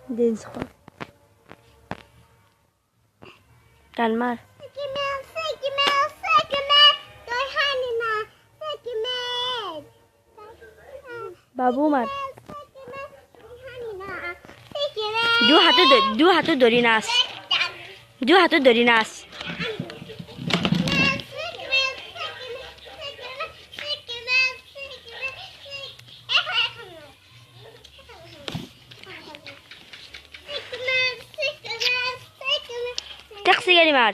dense কর গান মার বাবু মার দু হাতে ধরি নাচ দু হাতে ধরি নাচ ট্যাক্সি গাড়ি মার